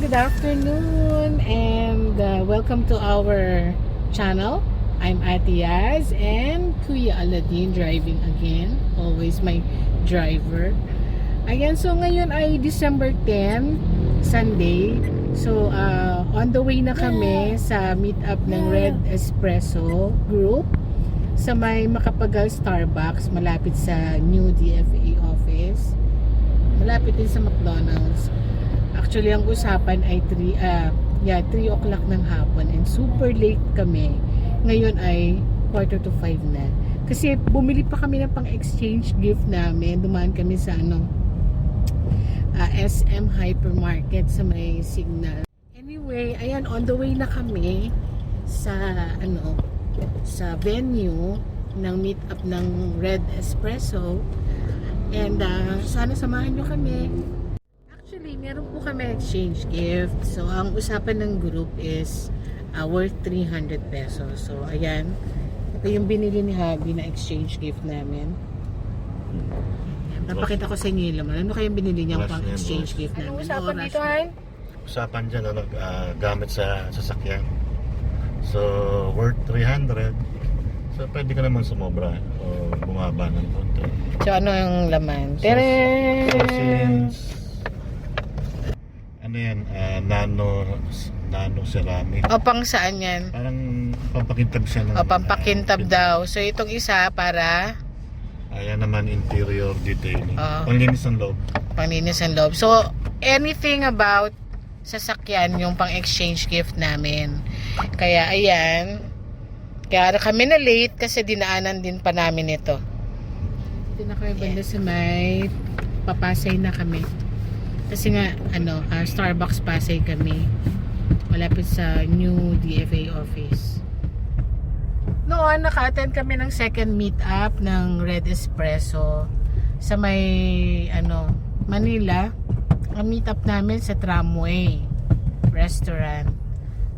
good afternoon, and welcome to our channel. I'm Ate Yaz and Kuya Aladdin driving again. Always my driver. Ayan, so ngayon ay December 10, Sunday. So, on the way na kami sa meet-up ng Red Espresso Group sa may Makapagal Starbucks, malapit sa new DFA office. Malapit din sa McDonald's. Actually, ang usapan ay 3 o'clock ng hapon and super late kami. Ngayon ay 4:45 na. Kasi bumili pa kami ng pang-exchange gift namin. Dumaan kami sa SM Hypermarket sa may Signal. Anyway, ayan, on the way na kami sa sa venue ng meet-up ng Red Espresso. And sana samahan nyo kami. Actually, meron po kami exchange gift. So, ang usapan ng group is worth 300 pesos. So, ayan. Ito yung binili ni Habi na exchange gift namin. Ayan, papakita ko sa inyo yung laman. Ano kayong binili niyang pang exchange gift namin? Anong usapan dito, Han? Usapan dyan, gamit sa sasakyan. So, worth 300. So, pwede ka naman sumobra o bumaba ng konti. So, ano yung laman? Teren! Ano yan? Nano ceramic. O, pang saan yan? Parang pampakintab siya ng... O, pampakintab daw. So, itong isa para... Ayan naman, interior detailing. Oh. Panglinis ng loob. Panglinis ng loob. So, anything about sasakyan yung pang-exchange gift namin. Kaya, ayan. Kaya kami na late kasi dinaanan din pa namin ito. Dito na kami banda sa may papasay na kami. Kasi nga, Starbucks Pasay kami. Malapit sa new DFA office. Noon, naka-attend kami ng second meet-up ng Red Espresso sa may, Manila. Ang meet-up namin sa Tramway Restaurant.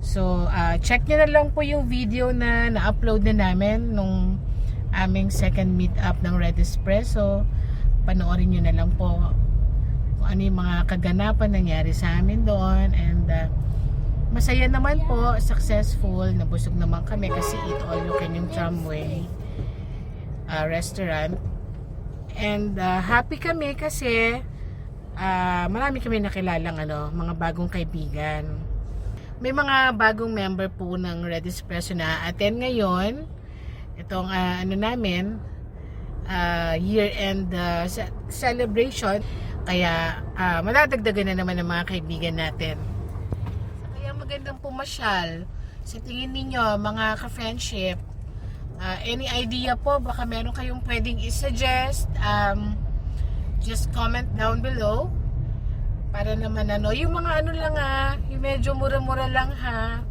So, check nyo na lang po yung video na na-upload na namin nung aming second meet-up ng Red Espresso. Panoorin nyo na lang po kung ano yung mga kaganapan nangyari sa amin doon. And masaya naman po, successful. Nabusog naman kami kasi eat all you can yung Tramway restaurant. And happy kami kasi marami kami nakilalang mga bagong kaibigan. May mga bagong member po ng Red Espresso na attend ngayon. Itong namin year-end celebration. Kaya madadagdagan na naman ng mga kaibigan natin. Kaya magandang pumasyal. Sa tingin ninyo, mga ka-friendship, any idea po, baka meron kayong pwedeng i-suggest, just comment down below. Para naman yung mga lang yung medyo mura-mura lang ha.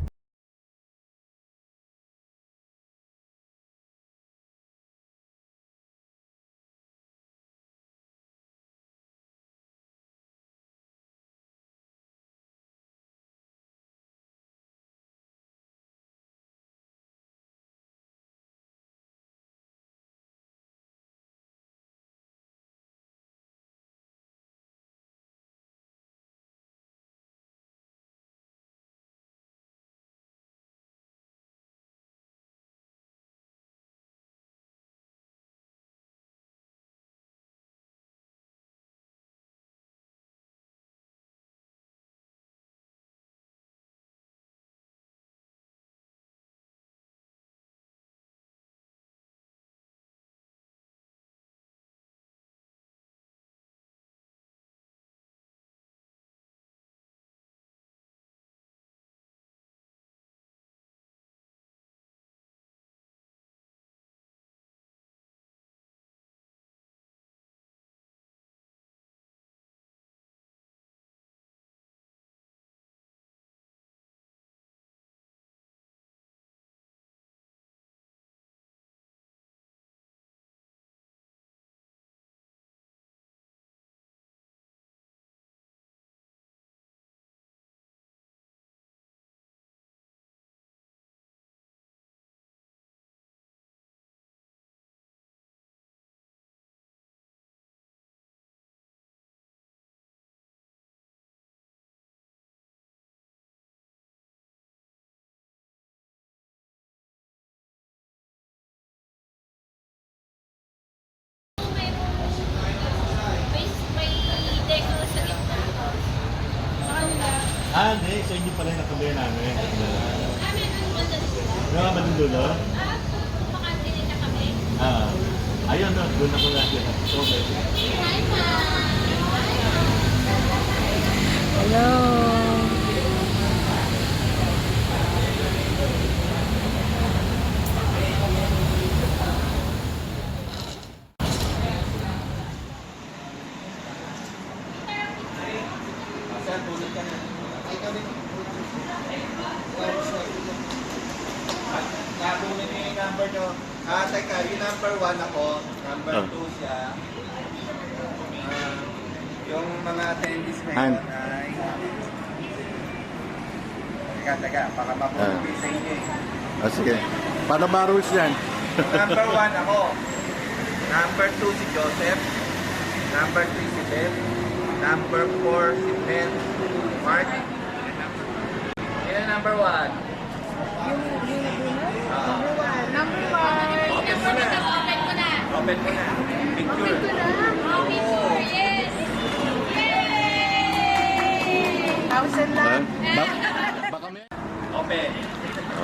Ah, hindi. So hindi pala yung nakabayan namin. Ano nga ba dulo? Makantinin na kami. Ayun, no, doon ako lagi. Okay. Hello. Nakunin niyo yung number nyo. Teka, yung number 1 ako, number 2 siya. Yung mga attendees ngayon ay... Teka, baka mabuti sa inyo eh. Sige. Paano ba rules yan? Number 1 ako. Number 2 si Joseph. Number 3 si Beth. Number 4 si Ben. Mark. Yan ang number 1. Number one. Open mo na. Open ko na. Open mo na. Picture. Oh, picture, yes. Yay! 1,000 lang. Baka may... Open.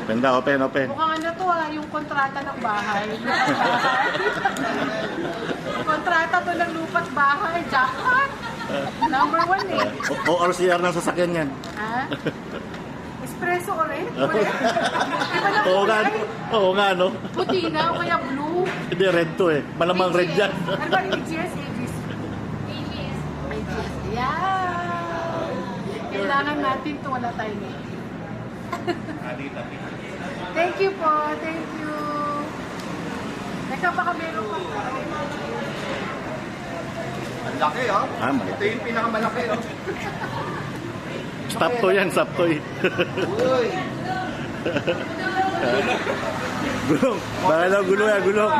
Open daw, open. Mukhang ano to yung kontrata ng bahay. Kontrata to ng lupat bahay. Jackpot. Number 1 eh. ORCR ng sasakyan yan. Ha? Espresso orange? Iba na Oo nga, no? puti na o kaya blue. Hindi, red to eh. Malamang red yan. Ano ba AGS? AGS. ABS. AGS. Yeah. Kailangan natin to wala tayo nito. Thank you po. Thank you. Teka, baka meron pa. Ang laki oh. Malaki. Ito yung pinakamalaki oh. Stop to yan, stop to eh. Uy. Gulong. Baka daw gulong yan, gulong.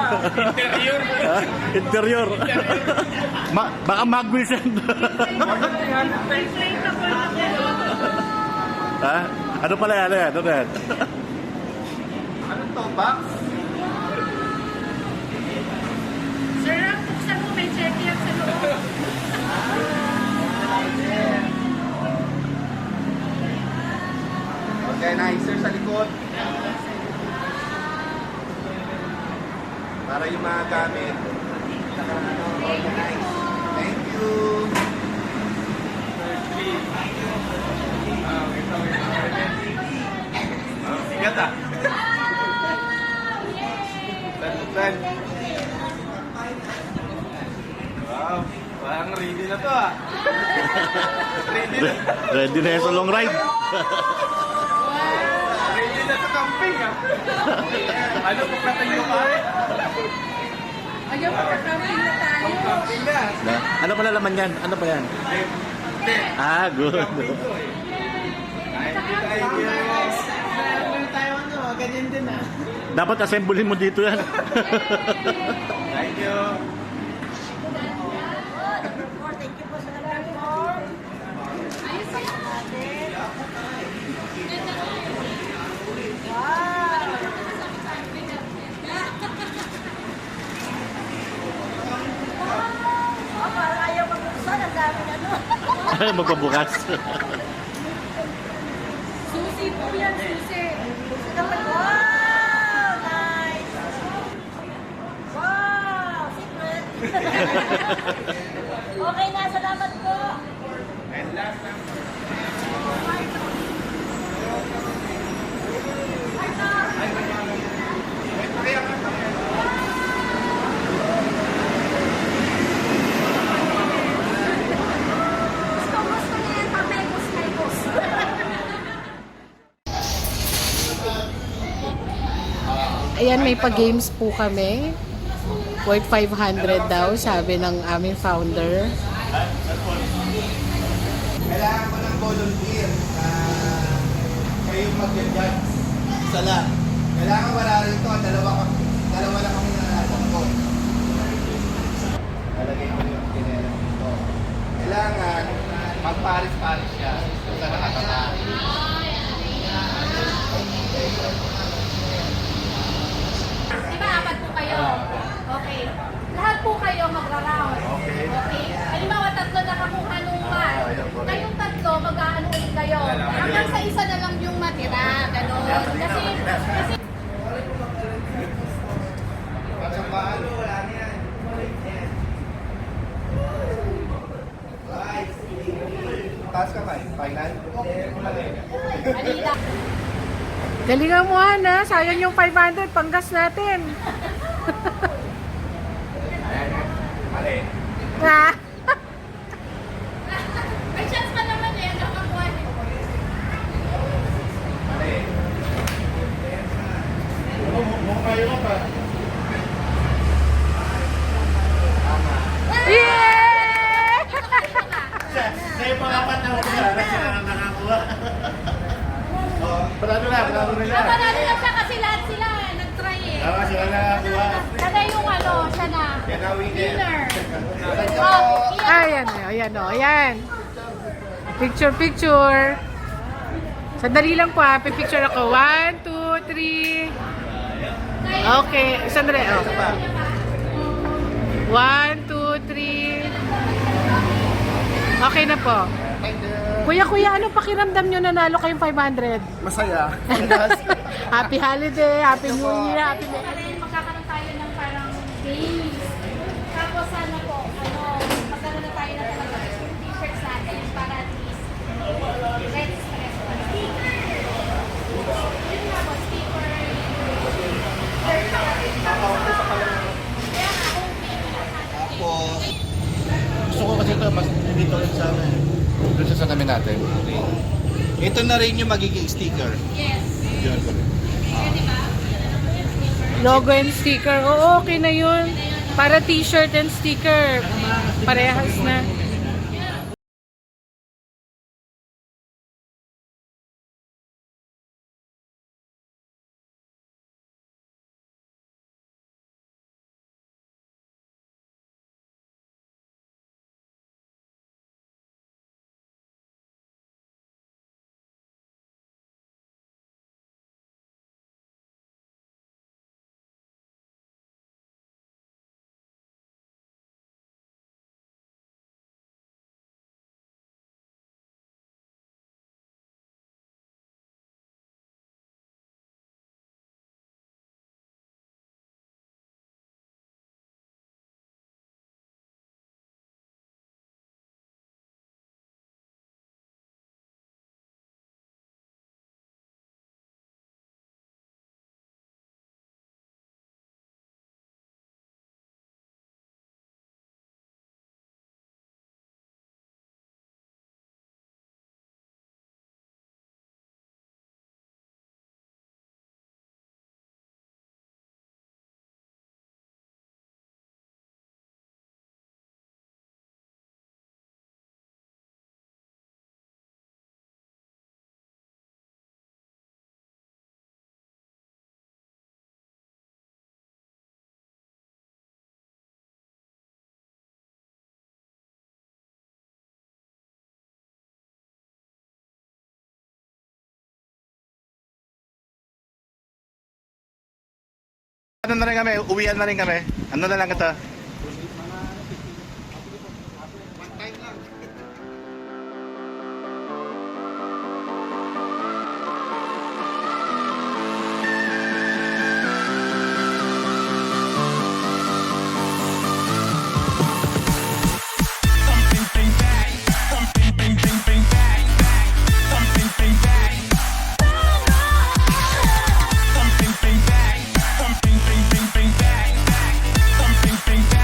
Interior. Interior. Baka mag-wheels yan. Ha? Ano pala yan? Ano yan? Anong to, box? Sir, buksan mo, may check yan sa loob. Organizer sa likod. Para yung mga gamit. Organize. Thank you. Sigat ah. Tan. Wow, parang ready na to ah. Ready na. Ready na yan sa long ride. Ready na sa camping ah. Ano po patayo ka eh? Ayaw, pagka-camping na tayo. Camping na. Ano pala laman yan? Ano pa yan? Ah, good. Camping to eh. Thank you. Meron tayo ganyan din ah. Dapat assemblehin mo dito yan. Thank you. Thank you po sa nag-report. Ayos sa natin. Wow! Parang ayaw magbuksan. Ang dami na doon. Magpabukas. Susi po yan, susi. Susi naman. Wow! Nice! Wow! Secret! Okay na, salamat po. And last time. Gusto niya yung pamegos-megos. Ayan, may pa-games po kami. Worth 500 daw, sabi ng aming founder. Kailangan ko ng volunteer na kayong mag-judge. Isa lang. Kailangan wala rito. Dalawa lang kami nanasangkot. Lalagay ko yung kinela dito. Kailangan magparis-paris siya sa nakatata. Di ba, apat po kayo? Okay. Lahat po kayo magra-round. Okay. Okay. Halimbawa, tatlo nakakuha nung man. Kayong tatlo, mag-aano ulit kayo. Kasi Taas ka kayo, final? Manila. Galingan mo, Ana. Sayang yung 500 panggas natin. Mali. Ah. May chance pa naman eh. Ano makuha niyo? Mali. Mukhang kayo pa. Yeah! Sa yung mga apat na huli na sila ang nakakuha. Panalo na Panalo na siya kasi lahat sila nag-try eh. Sila nakakuha. Sana yung ano, siya na. Yan na winner. Winner. Oh, Ayan, ayan, o, ayan. Picture, picture. Sandali lang po ha. Picture ako. 1, 2, 3. Okay. Sandali. Oh. 1, 2, 3. Okay na po. Kuya, ano pakiramdam nyo nanalo kayong 500? Masaya. Happy holiday, happy new year, happy new year. magkakaroon tayo ng parang games. Tapos sana po, magkaroon na tayo na talaga yung t-shirts natin para at least let's stress pa. Sticker! Yun nga po, sticker. Kaya nga, Tapos, Gusto ko kasi ito, mas dito rin sa amin. Doon sa salamin natin. ito na rin yung magiging sticker. yes. Diyan ko rin. Di ba? Logo and sticker. Oo, okay na yun. Para t-shirt and sticker. Parehas na. Ano na rin kami, uwian na rin kami. Ano na lang ito? Something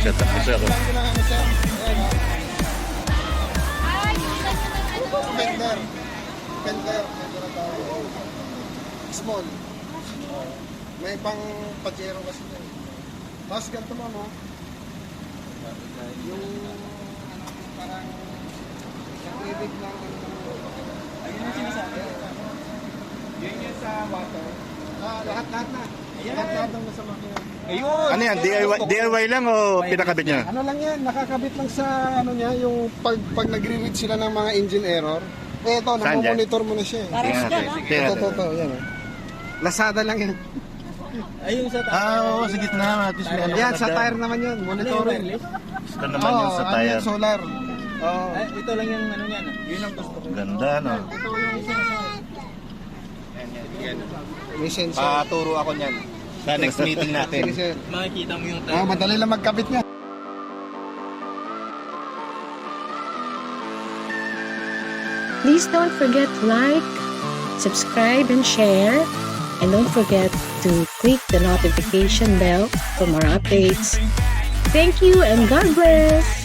Set up ni sir. Ay, yung ano. Fender ang tawag. Small. May pang pajero kasi na. Tapos ganito mo, no? Yung parang yung ibig ng ayun ang sinasabi. Yun yung sa water. Lahat na. Lahat ng nasa makina. Ayun! Ano yan? DIY lang o pinakabit niya? Ano lang yan, nakakabit lang sa ano niya, yung pag nagre-read sila ng mga engine error. Eh ito, Saan dyan? namomonitor mo na siya. Tingnan natin. Tingnan natin. Ito, yan. Lazada lang yan. Oo, sa gitna. At least may ano Yan, ka sa dyan. tire naman yun, monitoring. Ito naman yung sa ano tire. yan, solar. Oo. Ito lang yung ano niyan. Yun ang gusto ko. Ganda, no? Ito yung sinasabi. Yan. May sensor. Paturo ako niyan. Sa next meeting natin. Sige, sir. Makikita mo yung Madali lang magkabit niya. Please don't forget to like, subscribe, and share. And don't forget to click the notification bell for more updates. Thank you and God bless!